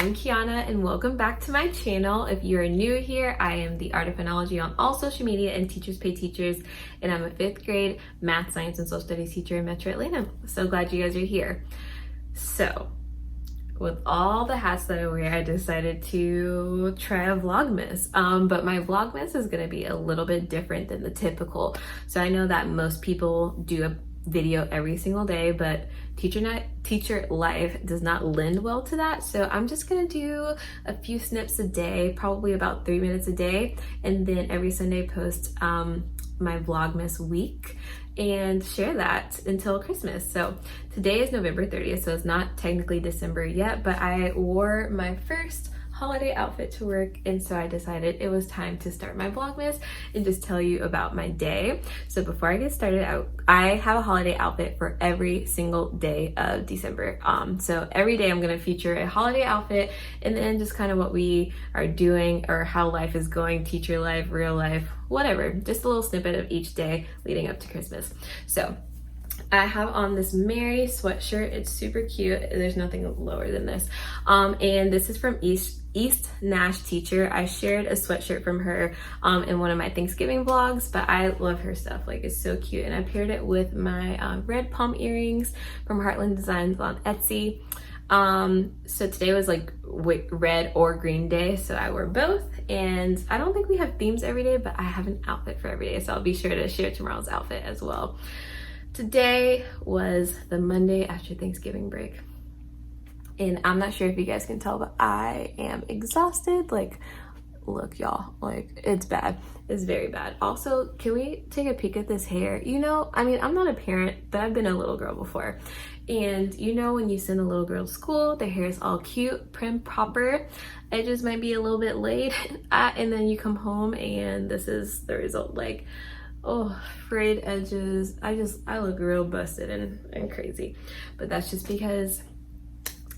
I'm Keanna and welcome back to my channel. If you are new here, I am the Art of Phonology on all social media and Teachers Pay Teachers, and I'm a 5th grade math, science, and social studies teacher in Metro Atlanta. So glad you guys are here. So with all the hats that I wear, I decided to try a Vlogmas. But my Vlogmas is gonna be a little bit different than the typical. So I know that most people do a video every single day, but teacher life does not lend well to that. So I'm just gonna do a few snips a day, probably about 3 minutes a day, and then every Sunday post my Vlogmas week and share that until Christmas. So today is November 30th, so it's not technically December yet, but I wore my first holiday outfit to work, and so I decided it was time to start my Vlogmas and just tell you about my day. So before I get started, I have a holiday outfit for every single day of December. So every day I'm gonna feature a holiday outfit and then just kind of what we are doing or how life is going, teacher life, real life, whatever, just a little snippet of each day leading up to Christmas. So I have on this Mary sweatshirt. It's super cute. There's nothing lower than this. And this is from East Nash Teacher. I shared a sweatshirt from her in one of my Thanksgiving vlogs, but I love her stuff. Like, it's so cute. And I paired it with my red palm earrings from Heartland Designs on Etsy. So today was like red or green day, so I wore both. And I don't think we have themes every day, but I have an outfit for every day, so I'll be sure to share tomorrow's outfit as well. Today was the Monday after Thanksgiving break, and I'm not sure if you guys can tell, but I am exhausted. Like, look y'all, like, it's bad. It's very bad. Also, can we take a peek at this hair? You know, I mean, I'm not a parent, but I've been a little girl before, and you know when you send a little girl to school, their hair is all cute, prim, proper, edges might be a little bit laid, and then you come home and this is the result. Like, oh, frayed edges. I look real busted and crazy, but that's just because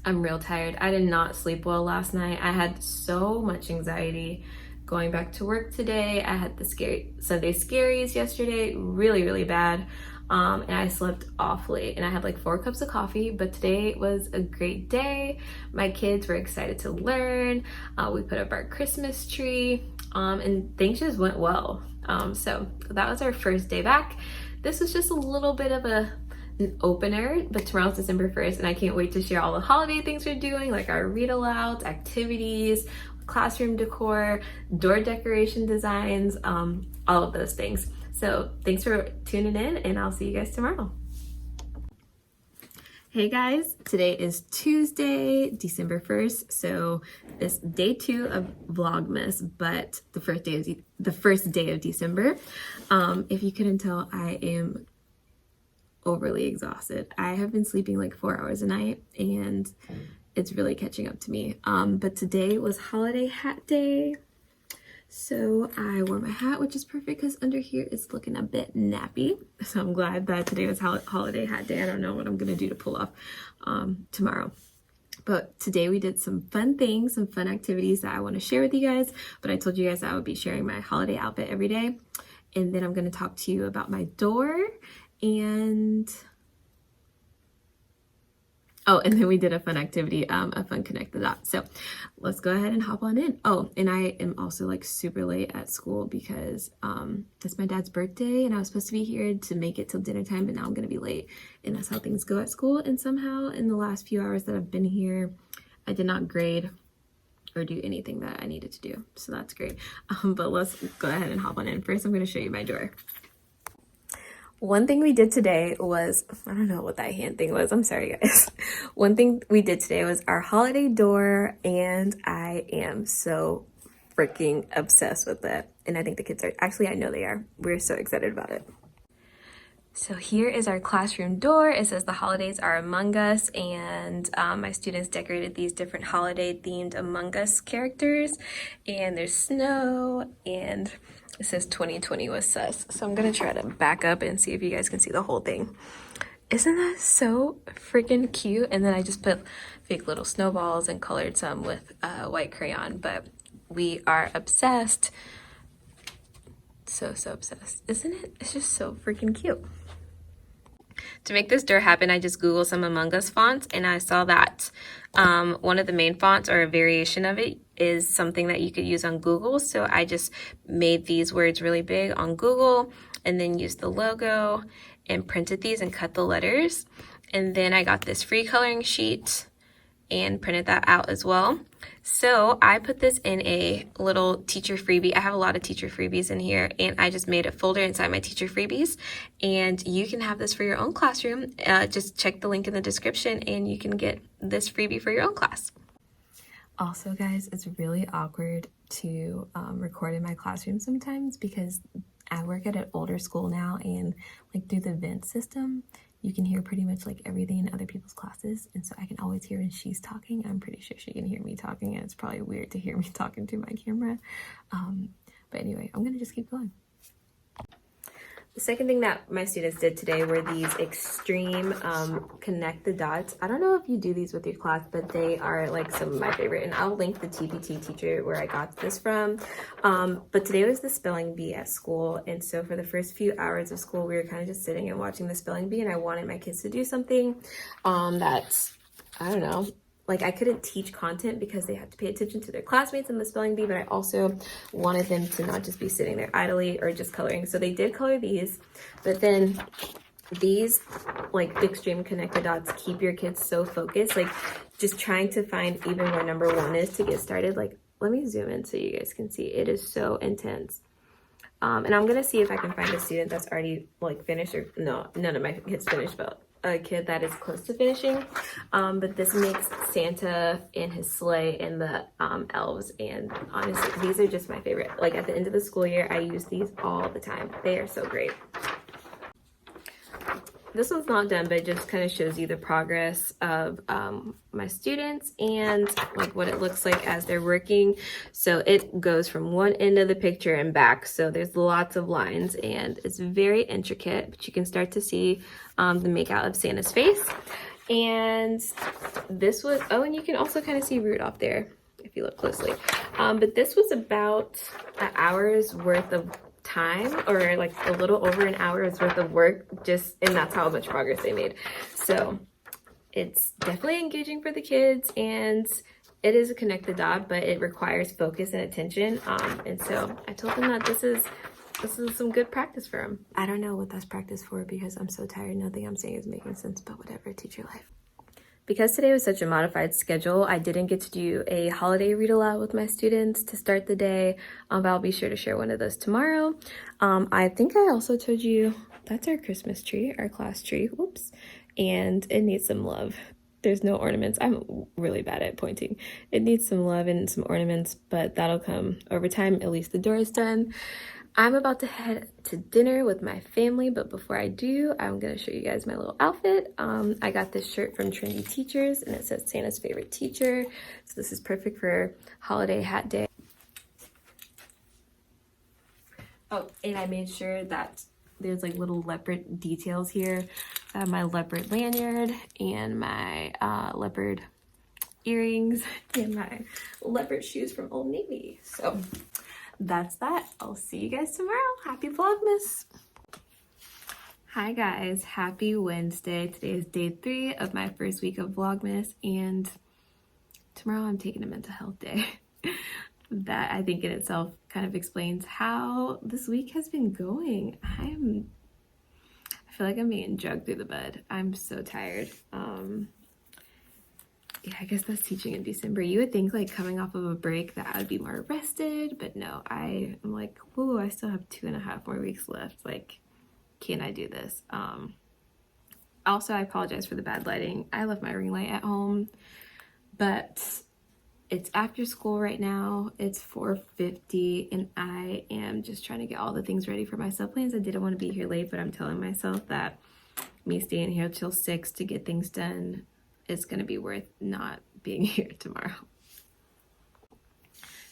I'm real tired. I did not sleep well last night. I had so much anxiety going back to work today. I had the Sunday scaries yesterday, really bad, and I slept awfully, and I had like 4 cups of coffee. But today was a great day. My kids were excited to learn. We put up our Christmas tree, and things just went well. So that was our first day back. This was just a little bit of an opener, but tomorrow's December 1st, and I can't wait to share all the holiday things we're doing, like our read alouds, activities, classroom decor, door decoration designs, all of those things. So thanks for tuning in, and I'll see you guys tomorrow. Hey guys, today is Tuesday, December 1st, so it's day 2 of Vlogmas, but the first day of December. If you couldn't tell, I am overly exhausted. I have been sleeping like 4 hours a night, and it's really catching up to me. But today was holiday hat day. So I wore my hat, which is perfect because under here it's looking a bit nappy. So I'm glad that today was holiday hat day. I don't know what I'm gonna do to pull off tomorrow. But today we did some fun things, some fun activities that I want to share with you guys. But I told you guys I would be sharing my holiday outfit every day. And then I'm gonna talk to you about my door and and then we did a fun activity, a fun connect the dots. So let's go ahead and hop on in. Oh, and I am also like super late at school because it's my dad's birthday, and I was supposed to be here to make it till dinner time, but now I'm gonna be late. And that's how things go at school. And somehow in the last few hours that I've been here, I did not grade or do anything that I needed to do. So that's great. But let's go ahead and hop on in. First, I'm gonna show you my door. One thing we did today was, I don't know what that hand thing was. I'm sorry, guys. One thing we did today was our holiday door, and I am so freaking obsessed with it. And I think the kids are, actually, I know they are. We're so excited about it. So here is our classroom door. It says the holidays are among us, and my students decorated these different holiday themed Among Us characters, and there's snow, and it says 2020 was sus. So I'm gonna try to back up and see if you guys can see the whole thing. Isn't that so freaking cute? And then I just put fake little snowballs and colored some with white crayon, but we are obsessed. So obsessed, isn't it? It's just so freaking cute. To make this door happen, I just Googled some Among Us fonts, and I saw that one of the main fonts, or a variation of it, is something that you could use on Google. So I just made these words really big on Google, and then used the logo and printed these and cut the letters. And then I got this free coloring sheet and printed that out as well. So I put this in a little teacher freebie. I have a lot of teacher freebies in here, and I just made a folder inside my teacher freebies, and you can have this for your own classroom. Just check the link in the description and you can get this freebie for your own class. Also, guys, it's really awkward to record in my classroom sometimes because I work at an older school now, and like through the vent system, you can hear pretty much like everything in other people's classes. And so I can always hear when she's talking. I'm pretty sure she can hear me talking, and it's probably weird to hear me talking to my camera. But anyway, I'm gonna just keep going. The second thing that my students did today were these extreme connect the dots. I don't know if you do these with your class, but they are like some of my favorite, and I'll link the TPT teacher where I got this from. But today was the spelling bee at school, and so for the first few hours of school, we were kind of just sitting and watching the spelling bee, and I wanted my kids to do something that, I don't know, like I couldn't teach content because they had to pay attention to their classmates in the spelling bee, but I also wanted them to not just be sitting there idly or just coloring. So they did color these, but then these like extreme connected dots keep your kids so focused, like just trying to find even where number one is to get started. Like, let me zoom in so you guys can see. It is so intense. And I'm gonna see if I can find a student that's already like finished, or no, none of my kids finished, but a kid that is close to finishing. But this makes Santa and his sleigh and the elves, and honestly, these are just my favorite. Like at the end of the school year, I use these all the time. They are so great. This one's not done, but it just kind of shows you the progress of my students and like what it looks like as they're working. So it goes from one end of the picture and back. So there's lots of lines, and it's very intricate, but you can start to see the make out of Santa's face. And this was, oh, and you can also kind of see Rudolph there if you look closely. But this was about an hour's worth of time, or like a little over an hour's worth of work, just, and that's how much progress they made. So it's definitely engaging for the kids, and it is a connect the dot, but it requires focus and attention. And so I told them that this is some good practice for them. I don't know what that's practice for because I'm so tired. Nothing I'm saying is making sense, but whatever, teacher life. Because today was such a modified schedule, I didn't get to do a holiday read aloud with my students to start the day, but I'll be sure to share one of those tomorrow. I think I also told you that's our Christmas tree, our class tree, whoops, and it needs some love. There's no ornaments. I'm really bad at pointing. It needs some love and some ornaments, but that'll come over time. At least the door is done. I'm about to head to dinner with my family, but before I do, I'm gonna show you guys my little outfit. I got this shirt from Trendy Teachers, and it says Santa's favorite teacher. So this is perfect for holiday hat day. Oh, and I made sure that there's like little leopard details here. I have my leopard lanyard and my leopard earrings and my leopard shoes from Old Navy. So that's that. I'll see you guys tomorrow. Happy Vlogmas. Hi guys, happy Wednesday. Today is day 3 of my first week of Vlogmas, and tomorrow I'm taking a mental health day. That I think in itself kind of explains how this week has been going. I feel like I'm being dragged through the bed. I'm so tired. Yeah, I guess that's teaching in December. You would think like coming off of a break that I would be more rested, but no, I'm like, whoa, I still have 2.5 more weeks left. Like, can I do this? Also, I apologize for the bad lighting. I left my ring light at home, but it's after school right now. It's 4:50, and I am just trying to get all the things ready for my sub plans. I didn't want to be here late, but I'm telling myself that me staying here till 6 to get things done, it's gonna be worth not being here tomorrow.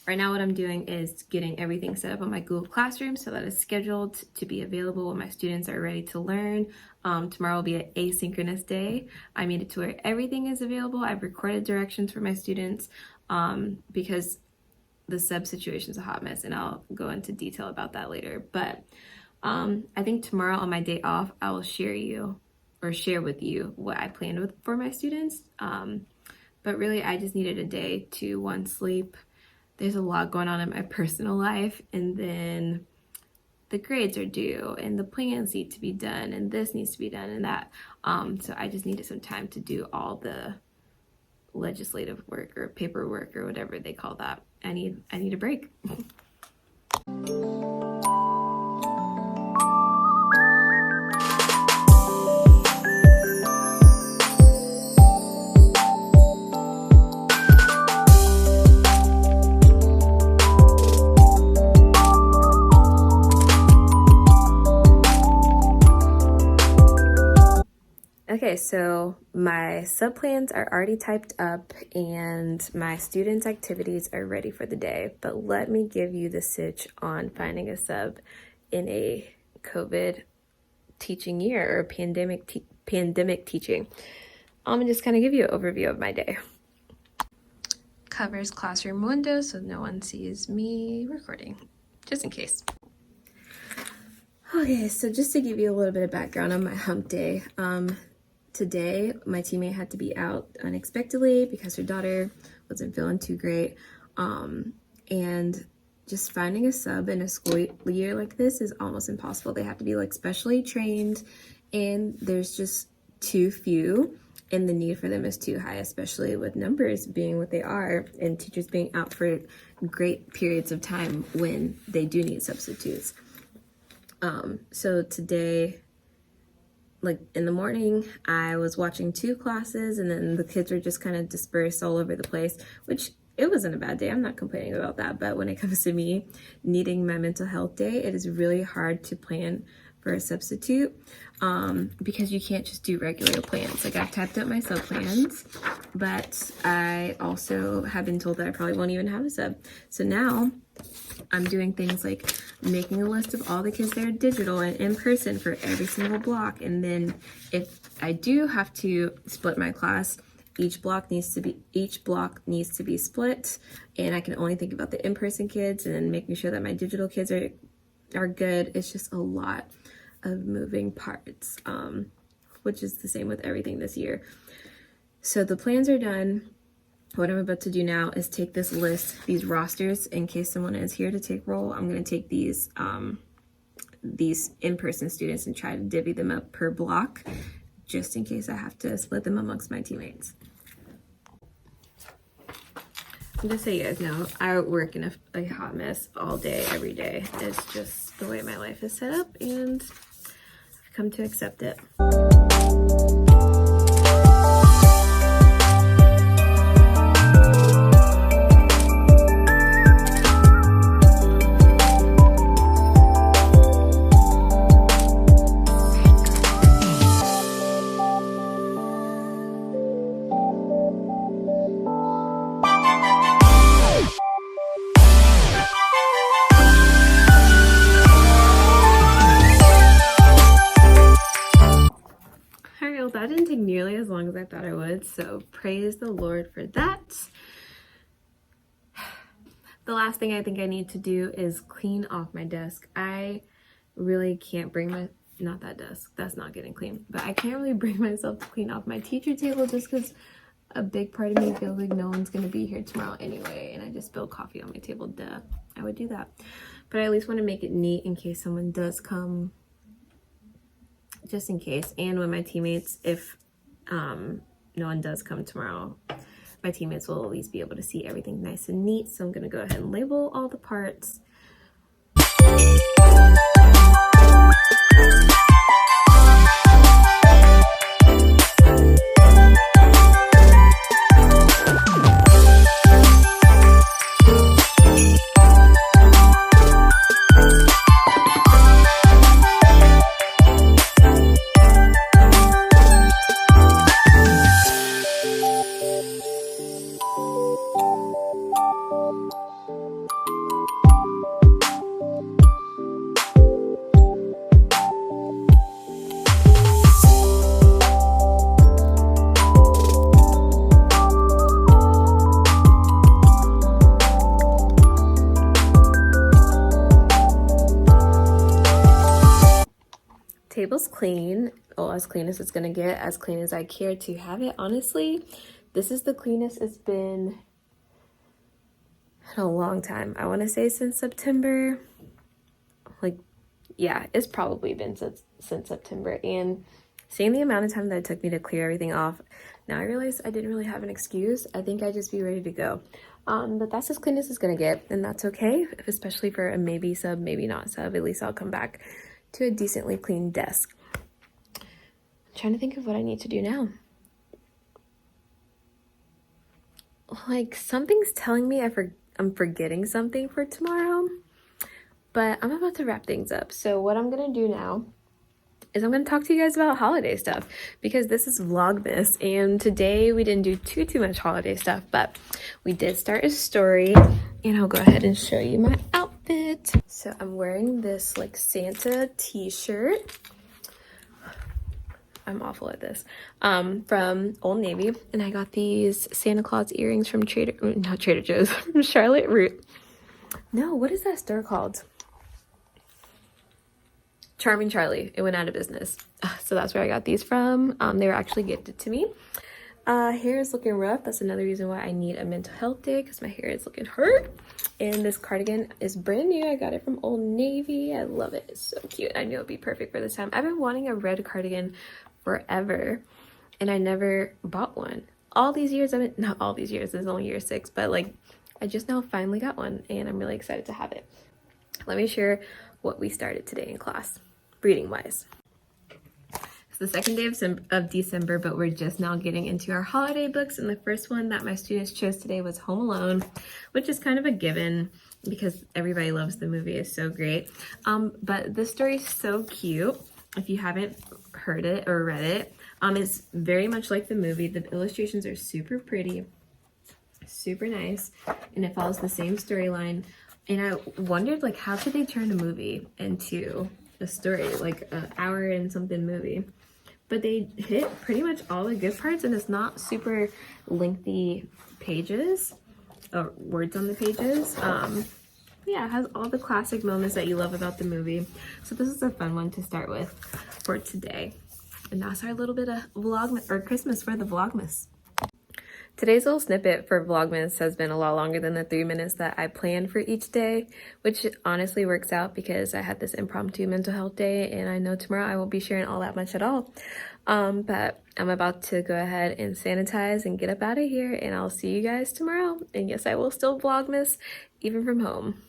Right now what I'm doing is getting everything set up on my Google Classroom so that it's scheduled to be available when my students are ready to learn. Tomorrow will be an asynchronous day. I made it to where everything is available. I've recorded directions for my students because the sub situation is a hot mess, and I'll go into detail about that later. But I think tomorrow on my day off, I will share you or share with you what I planned with for my students. But really, I just needed a day to, one, sleep. There's a lot going on in my personal life, and then the grades are due, and the plans need to be done, and this needs to be done, and that. So I just needed some time to do all the legislative work or paperwork or whatever they call that. I need a break. Okay, so my sub plans are already typed up and my students' activities are ready for the day. But let me give you the sitch on finding a sub in a COVID teaching year or pandemic teaching. I'm just kind of give you an overview of my day. Covers classroom windows so no one sees me recording, just in case. Okay, so just to give you a little bit of background on my hump day. Today, my teammate had to be out unexpectedly because her daughter wasn't feeling too great. And just finding a sub in a school year like this is almost impossible. They have to be like specially trained, and there's just too few, and the need for them is too high, especially with numbers being what they are and teachers being out for great periods of time when they do need substitutes. So today, like in the morning, I was watching 2 classes, and then the kids were just kind of dispersed all over the place, which it wasn't a bad day. I'm not complaining about that. But when it comes to me needing my mental health day, it is really hard to plan for a substitute because you can't just do regular plans. Like, I've typed up my sub plans, but I also have been told that I probably won't even have a sub. So now I'm doing things like making a list of all the kids that are digital and in person for every single block. And then if I do have to split my class, each block needs to be split, and I can only think about the in-person kids and then making sure that my digital kids are good. It's just a lot of moving parts, which is the same with everything this year. So the plans are done. What I'm about to do now is take this list, these rosters, in case someone is here to take roll. I'm going to take these in-person students and try to divvy them up per block, just in case I have to split them amongst my teammates. Just so you guys know, I work in a hot mess all day, every day. It's just the way my life is set up, and I've come to accept it. That didn't take nearly as long as I thought it would, so praise the Lord for that. The last thing I think I need to do is clean off my desk. I really can't bring not that desk, that's not getting clean, but I can't really bring myself to clean off my teacher table just because a big part of me feels like no one's going to be here tomorrow anyway, and I just spilled coffee on my table. Duh, I would do that. But I at least want to make it neat in case someone does come, just in case. And when my teammates, if no one does come tomorrow, my teammates will at least be able to see everything nice and neat. So I'm going to go ahead and label all the parts. as clean as it's gonna get, as clean as I care to have it. Honestly, this is the cleanest it's been in a long time. I want to say since September. Like, yeah, it's probably been since September. And seeing the amount of time that it took me to clear everything off, now I realize I didn't really have an excuse. I think I'd just be ready to go. But that's as clean as it's gonna get, and that's okay, especially for a maybe sub, maybe not sub. At least I'll come back to a decently clean desk. I'm trying to think of what I need to do now. Like, something's telling me I'm forgetting something for tomorrow, but I'm about to wrap things up. So what I'm gonna do now is I'm gonna talk to you guys about holiday stuff, because this is Vlogmas, and today we didn't do too much holiday stuff, but we did start a story, and I'll go ahead and show you my outfit. So I'm wearing this like Santa t-shirt. I'm awful at this. From Old Navy, and I got these Santa Claus earrings from not Trader Joe's, from Charlotte Root. No, what is that store called? Charming Charlie. It went out of business. So that's where I got these from. They were actually gifted to me. Hair is looking rough. That's another reason why I need a mental health day, because my hair is looking hurt. And this cardigan is brand new. I got it from Old Navy. I love it. It's so cute. I knew it would be perfect for this time. I've been wanting a red cardigan forever, and I never bought one. All these years, not all these years, this is only year 6, but like I just now finally got one, and I'm really excited to have it. Let me share what we started today in class, reading wise. It's the second day of December, but we're just now getting into our holiday books, and the first one that my students chose today was Home Alone, which is kind of a given because everybody loves the movie. It's so great. But this story is so cute. If you haven't heard it or read it, it's very much like the movie. The illustrations are super pretty, super nice, and it follows the same storyline. And I wondered, like, how could they turn a movie into a story, like an hour and something movie? But they hit pretty much all the good parts, and it's not super lengthy pages or words on the pages. Yeah, it has all the classic moments that you love about the movie. So this is a fun one to start with for today. And that's our little bit of Vlogmas, or Christmas for the Vlogmas. Today's little snippet for Vlogmas has been a lot longer than the 3 minutes that I planned for each day, which honestly works out because I had this impromptu mental health day, and I know tomorrow I won't be sharing all that much at all. But I'm about to go ahead and sanitize and get up out of here, and I'll see you guys tomorrow. And yes, I will still Vlogmas even from home.